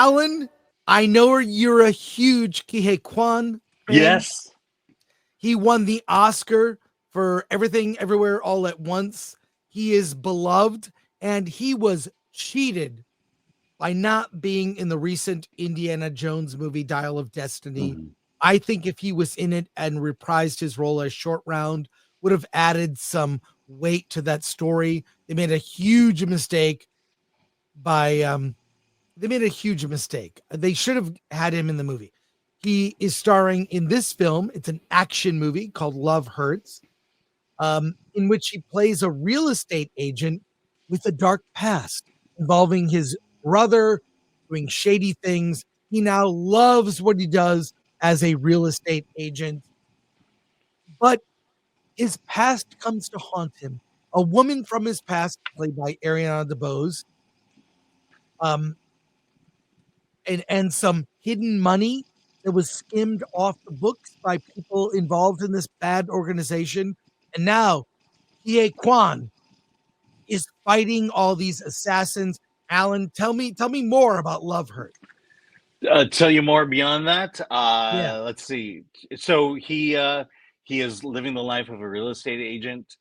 Alan, I know you're a huge Kihei Kwan fan. Yes. He won the Oscar for Everything Everywhere All at Once. He is beloved, and he was cheated by not being in the recent Indiana Jones movie, Dial of Destiny. Mm-hmm. I think if he was in it and reprised his role as Short Round, would have added some weight to that story. They made a huge mistake They should have had him in the movie. He is starring in this film. It's an action movie called Love Hurts, in which he plays a real estate agent with a dark past involving his brother doing shady things. He now loves what he does as a real estate agent, but his past comes to haunt him. A woman from his past, played by Ariana DeBose, um, and some hidden money that was skimmed off the books by people involved in this bad organization. And now Ye Kwan is fighting all these assassins. Alan, tell me more about Love Hurt. Tell you more beyond that. Yeah. Let's see. So he is living the life of a real estate agent.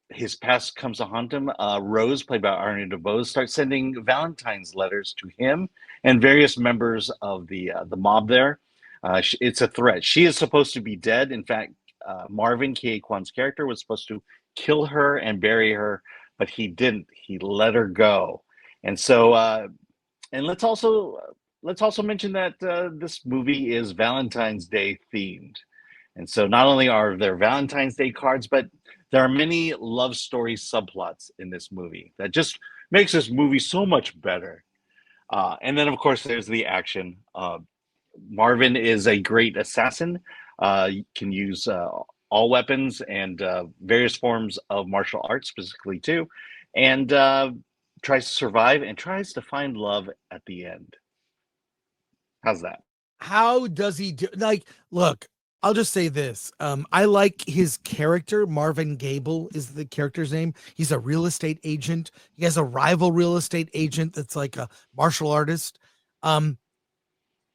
His past comes to haunt him. Rose, played by Ariana DeBose, starts sending Valentine's letters to him and various members of the mob there. It's a threat. She is supposed to be dead. In fact, Marvin K. Kwan's character was supposed to kill her and bury her, but he didn't. He let her go. And so, and let's also mention that this movie is Valentine's Day themed. And so not only are there Valentine's Day cards, but there are many love story subplots in this movie that just makes this movie so much better. And then, of course, there's the action. Marvin is a great assassin, can use all weapons and various forms of martial arts, specifically too, and tries to survive and tries to find love at the end. How's that? How does he do? Like, look, I'll just say this. I like his character. Marvin Gable is the character's name. He's a real estate agent. He has a rival real estate agent that's like a martial artist.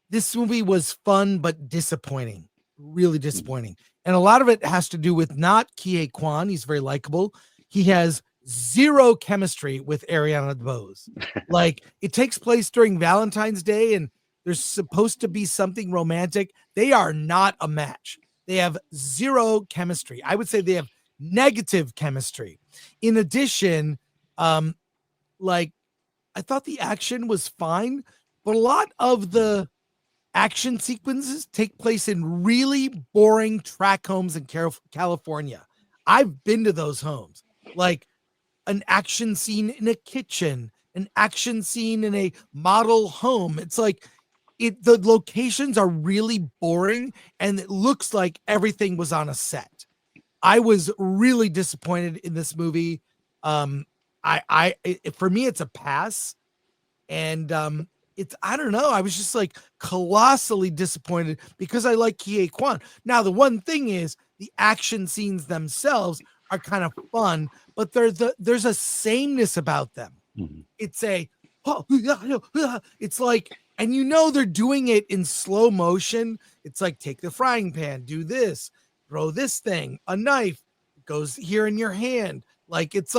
This movie was fun but disappointing, really disappointing. And a lot of it has to do with not Kie Kwan. He's very likable. He has zero chemistry with Ariana DeBose. Like, it takes place during Valentine's Day, and there's supposed to be something romantic. They are not a match. They have zero chemistry. I would say they have negative chemistry. In addition, like, I thought the action was fine, but a lot of the action sequences take place in really boring track homes in California. I've been to those homes. Like, an action scene in a kitchen, an action scene in a model home. It's like, the locations are really boring, and it looks like everything was on a set. I was really disappointed in this movie. For me, it's a pass. And I don't know. I was just like colossally disappointed because I like Kie Kwan. Now, the one thing is the action scenes themselves are kind of fun, but there's a sameness about them. Mm-hmm. It's like, and they're doing it in slow motion. It's like, take the frying pan, do this, throw this thing, a knife, it goes here in your hand. Like, it's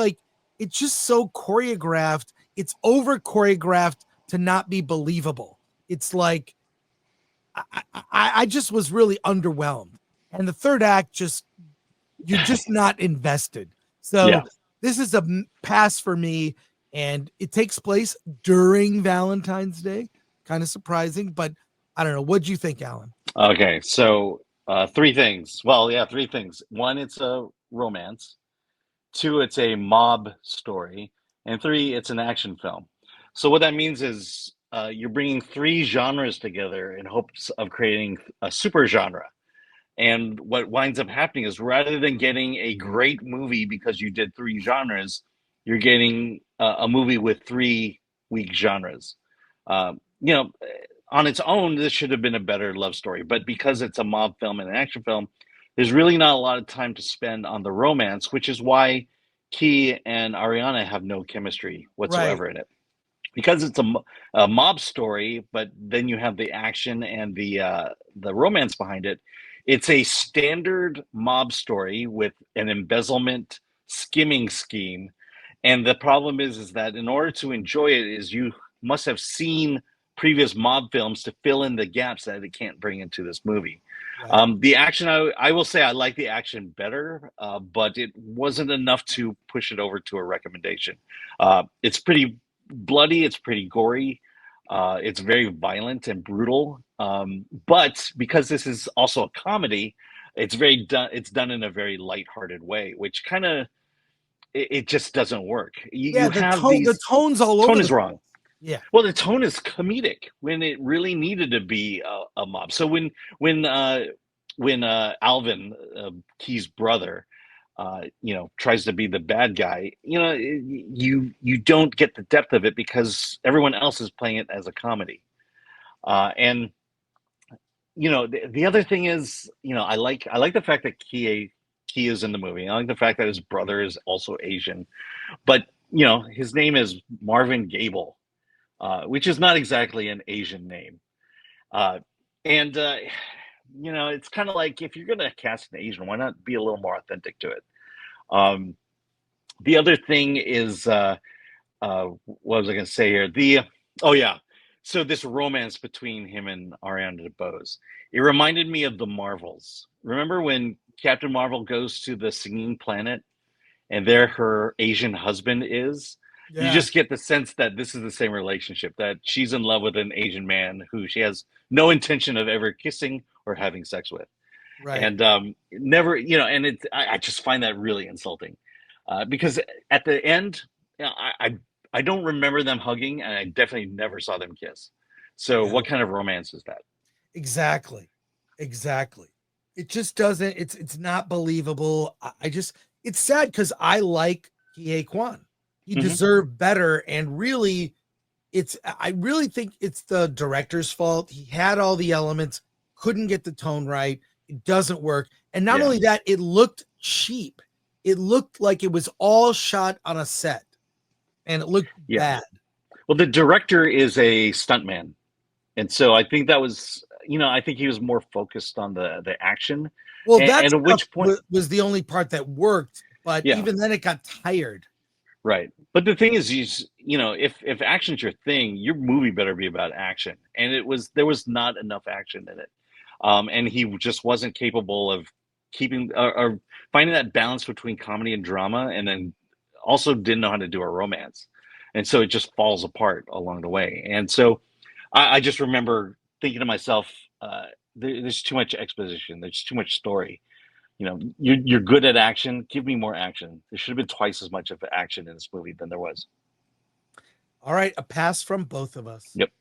just so choreographed. It's over choreographed to not be believable. It's like, I just was really underwhelmed. And the third act, you're just not invested. So yeah. This is a pass for me. And it takes place during Valentine's Day. Kind of surprising, but I don't know. What'd you think, Alan? Okay, so three things. Well, yeah, three things. One, it's a romance. Two, it's a mob story. And three, it's an action film. So what that means is you're bringing three genres together in hopes of creating a super genre. And what winds up happening is, rather than getting a great movie because you did three genres, you're getting a movie with three weak genres. On its own, this should have been a better love story. But because it's a mob film and an action film, there's really not a lot of time to spend on the romance, which is why Key and Ariana have no chemistry whatsoever in it. because it's a mob story, but then you have the action and the romance behind it. It's a standard mob story with an embezzlement skimming scheme, and the problem is that in order to enjoy it, is you must have seen previous mob films to fill in the gaps that it can't bring into this movie. Right. The action, I will say, I like the action better, but it wasn't enough to push it over to a recommendation. It's pretty bloody, it's pretty gory, it's very violent and brutal. But because this is also a comedy, it's done in a very lighthearted way, which kind of it just doesn't work. You have The these tone's all over tone the is wrong. Yeah. Well, the tone is comedic when it really needed to be a mob. So when Alvin, Key's brother, tries to be the bad guy, you don't get the depth of it because everyone else is playing it as a comedy. And the other thing is, I like the fact that Key is in the movie. I like the fact that his brother is also Asian, but his name is Marvin Gable, which is not exactly an Asian name. And it's kind of like, if you're going to cast an Asian, why not be a little more authentic to it? The other thing is, what was I going to say here? Oh yeah, so this romance between him and Ariana DeBose, it reminded me of the Marvels. Remember when Captain Marvel goes to the singing planet and there her Asian husband is? You Yeah. just get the sense that this is the same relationship, that she's in love with an Asian man who she has no intention of ever kissing or having sex with. Right. And never, and I just find that really insulting, because at the end, I don't remember them hugging, and I definitely never saw them kiss. So Yeah. what kind of romance is that? Exactly. It just doesn't, it's not believable. It's sad because I like Kie Kwan. He Mhm. deserved better. And really, I really think it's the director's fault. He had all the elements, couldn't get the tone right. It doesn't work. And not Yeah. only that, it looked cheap. It looked like it was all shot on a set, and it looked Yeah. bad. Well, the director is a stuntman, and so I think that was, I think he was more focused on the action. Well, And, that and at stuff which point, was the only part that worked, but yeah, even then it got tired. right. But the thing is, if action's your thing, your movie better be about action. And there was not enough action in it, and he just wasn't capable of keeping or finding that balance between comedy and drama, and then also didn't know how to do a romance, and so it just falls apart along the way. And so I just remember thinking to myself, there's too much exposition, there's too much story. You're good at action. Give me more action. There should have been twice as much of action in this movie than there was. All right, a pass from both of us. Yep.